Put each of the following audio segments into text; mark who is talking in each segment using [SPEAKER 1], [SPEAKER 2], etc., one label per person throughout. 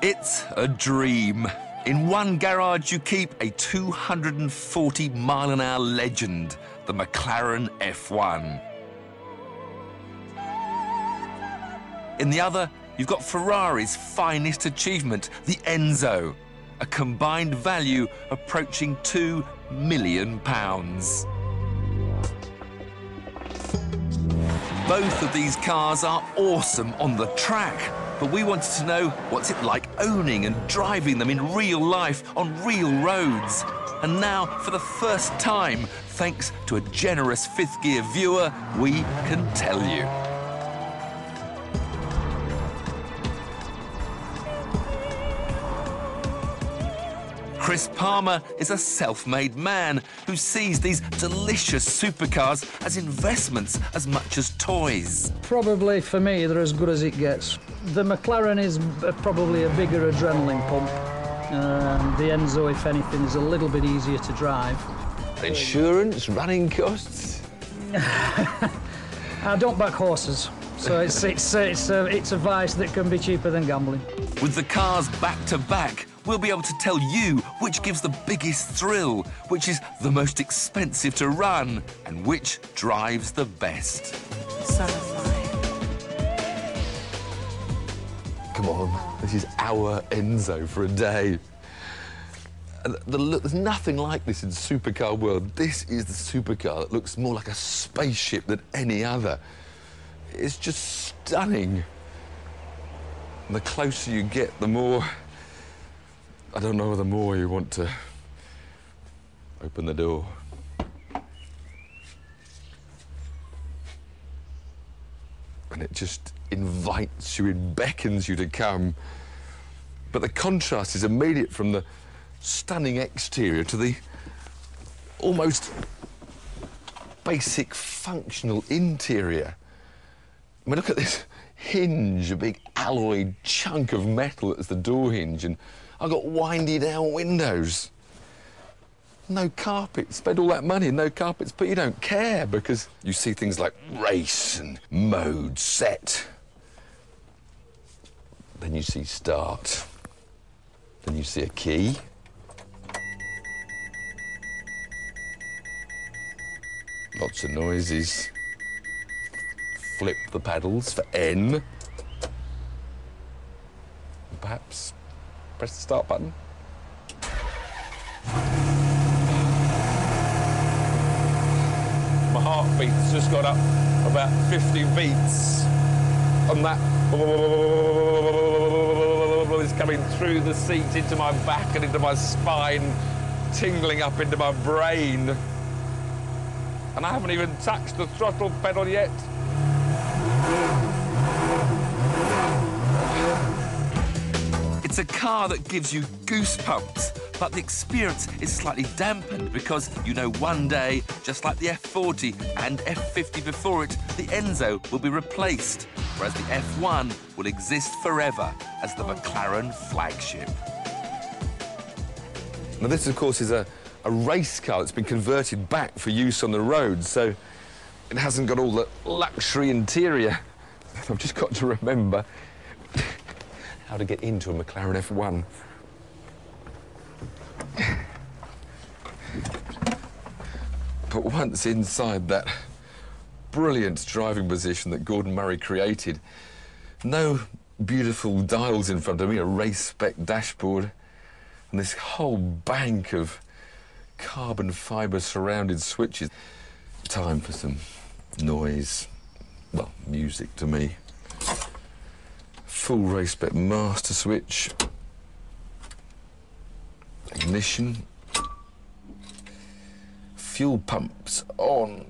[SPEAKER 1] It's a dream. In one garage, you keep a 240-mile-an-hour legend, the McLaren F1. In the other, you've got Ferrari's finest achievement, the ENZO, a combined value approaching £2 million. Both of these cars are awesome on the track, but we wanted to know what's it like owning and driving them in real life on real roads. And now, for the first time, thanks to a generous fifth gear viewer, we can tell you. Chris Palmer is a self-made man who sees these delicious supercars as investments as much as toys.
[SPEAKER 2] Probably, for me, they're as good as it gets. The McLaren is probably a bigger adrenaline pump. The ENZO, if anything, is a little bit easier to drive.
[SPEAKER 3] Insurance, running costs?
[SPEAKER 2] I don't back horses, so it's a vice that can be cheaper than gambling.
[SPEAKER 1] With the cars back to back, we'll be able to tell you which gives the biggest thrill, which is the most expensive to run, and which drives the best.
[SPEAKER 3] Come on, this is our ENZO for a day. There's nothing like this in supercar world. This is the supercar that looks more like a spaceship than any other. It's just stunning. And the closer you get, the more... I don't know, the more you want to open the door. And it just invites you, it beckons you to come. But the contrast is immediate from the stunning exterior to the almost basic functional interior. I mean, look at this hinge, a big alloy chunk of metal that's the door hinge, and I've got windy down windows. No carpets. Spend all that money and no carpets, but you don't care because you see things like race and mode set. Then you see start. Then you see a key. Lots of noises. Flip the pedals for N. Perhaps press the start button. My heartbeat's just got up about 50 beats on that. It's coming through the seat into my back and into my spine, tingling up into my brain. And I haven't even touched the throttle pedal yet.
[SPEAKER 1] It's a car that gives you goosebumps, but the experience is slightly dampened because you know one day, just like the F40 and F50 before it, the ENZO will be replaced, whereas the F1 will exist forever as the McLaren flagship.
[SPEAKER 3] Now this, of course, is a race car that's been converted back for use on the road, so it hasn't got all the luxury interior. I've just got to remember how to get into a McLaren F1. But once inside that brilliant driving position that Gordon Murray created, no beautiful dials in front of me, a race-spec dashboard, and this whole bank of carbon fibre surrounded switches. Time for some noise. Well, music to me. Full race-spec master switch. Ignition. Fuel pumps on.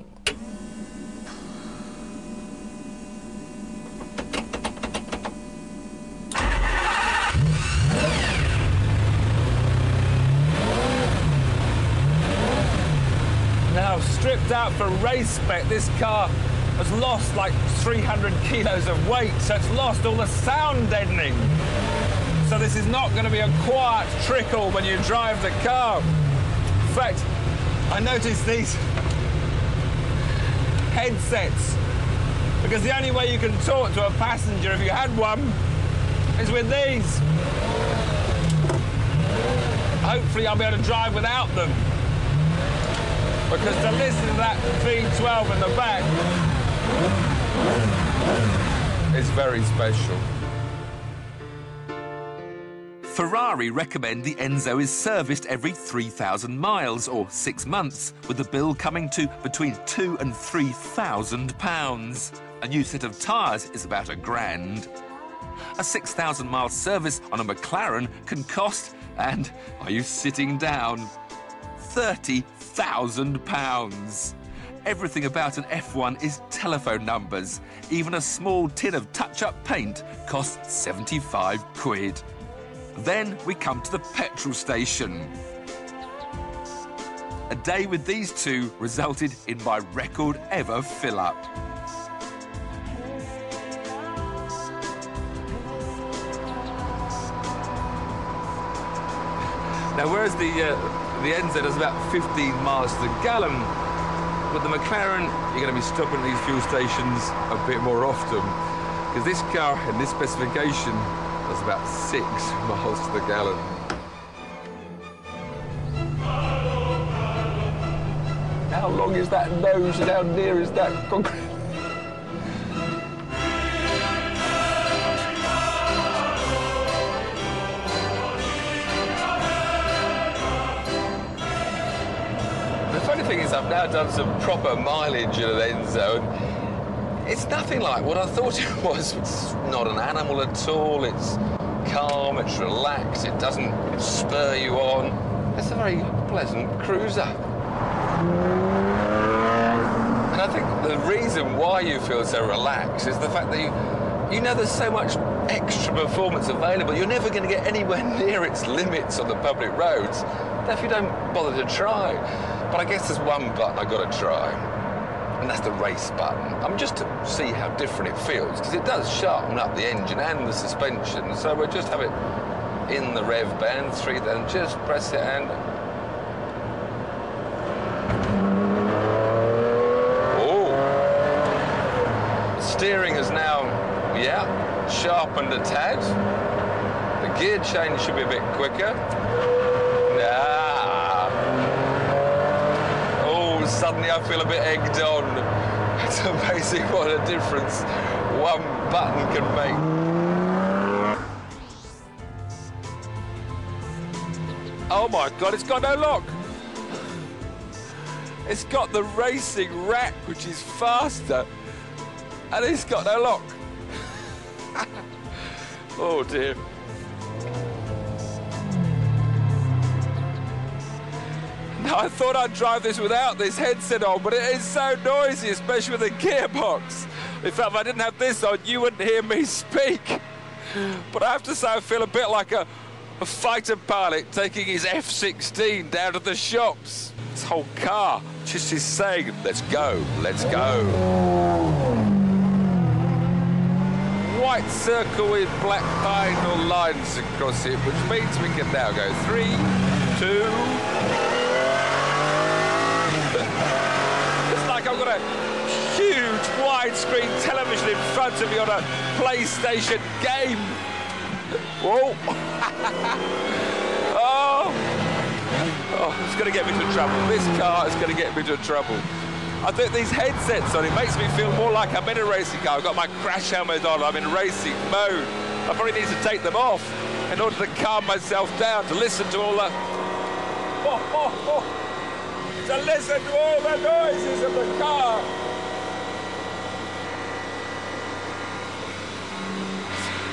[SPEAKER 4] Now, stripped out for race spec, this car has lost like 300 kilos of weight, so it's lost all the sound deadening. So this is not going to be a quiet trickle when you drive the car. In fact, I noticed these headsets, because the only way you can talk to a passenger if you had one is with these. hopefully I'll be able to drive without them. Because to listen to that V12 in the back is very special.
[SPEAKER 1] Ferrari recommend the ENZO is serviced every 3,000 miles or 6 months, with the bill coming to between £2,000 and £3,000. A new set of tyres is about £1,000. A 6,000-mile service on a McLaren can cost, and are you sitting down, £30,000. Everything about an F1 is telephone numbers. Even a small tin of touch-up paint costs 75 quid. Then we come to the petrol station. A day with these two resulted in my record ever fill-up.
[SPEAKER 3] Now, whereas the ENZO does about 15 miles to the gallon, with the McLaren, you're going to be stopping at these fuel stations a bit more often, because this car in this specification does about 6 miles to the gallon. How long is that nose and how near is that concrete? The funny thing is, I've now done some proper mileage in an ENZO, and it's nothing like what I thought it was. It's not an animal at all. It's calm, it's relaxed, it doesn't spur you on. It's a very pleasant cruiser. And I think the reason why you feel so relaxed is the fact that you know there's so much extra performance available. You're never going to get anywhere near its limits on the public roads if you don't bother to try. But I guess there's one button I've got to try, and that's the race button. Just to see how different it feels, because it does sharpen up the engine and the suspension. So we'll just have it in the rev band 3, then just press it and... Oh! Steering is now, yeah, sharpened a tad. The gear change should be a bit quicker. Suddenly I feel a bit egged on. It's amazing what a difference one button can make. Oh my God, it's got no lock. It's got the racing rack, which is faster, and it's got no lock. Oh dear. I thought I'd drive this without this headset on, but it is so noisy, especially with the gearbox. In fact, if I didn't have this on, you wouldn't hear me speak. But I have to say, I feel a bit like a fighter pilot taking his F-16 down to the shops. This whole car just is saying, let's go, let's go. White circle with black final lines across it, which means we can now go 3, 2... I've got a huge widescreen television in front of me on a PlayStation game. Whoa! Oh, it's going to get me into trouble. This car is going to get me into trouble. I think these headsets on, it makes me feel more like I'm in a racing car. I've got my crash helmet on, I'm in racing mode. I probably need to take them off in order to calm myself down, to listen to all the... to listen to all the noises of the car.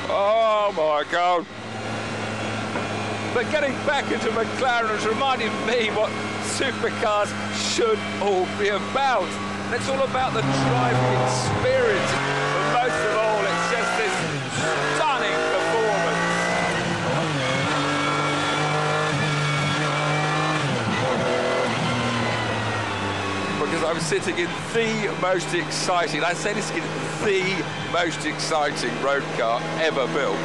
[SPEAKER 3] Oh my God. But getting back into McLaren has reminded me what supercars should all be about. And it's all about the driving experience. But most of all, it's just this stunning performance. Because I'm sitting in the most exciting, I say this again, the most exciting road car ever built.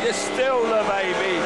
[SPEAKER 3] You're still the baby.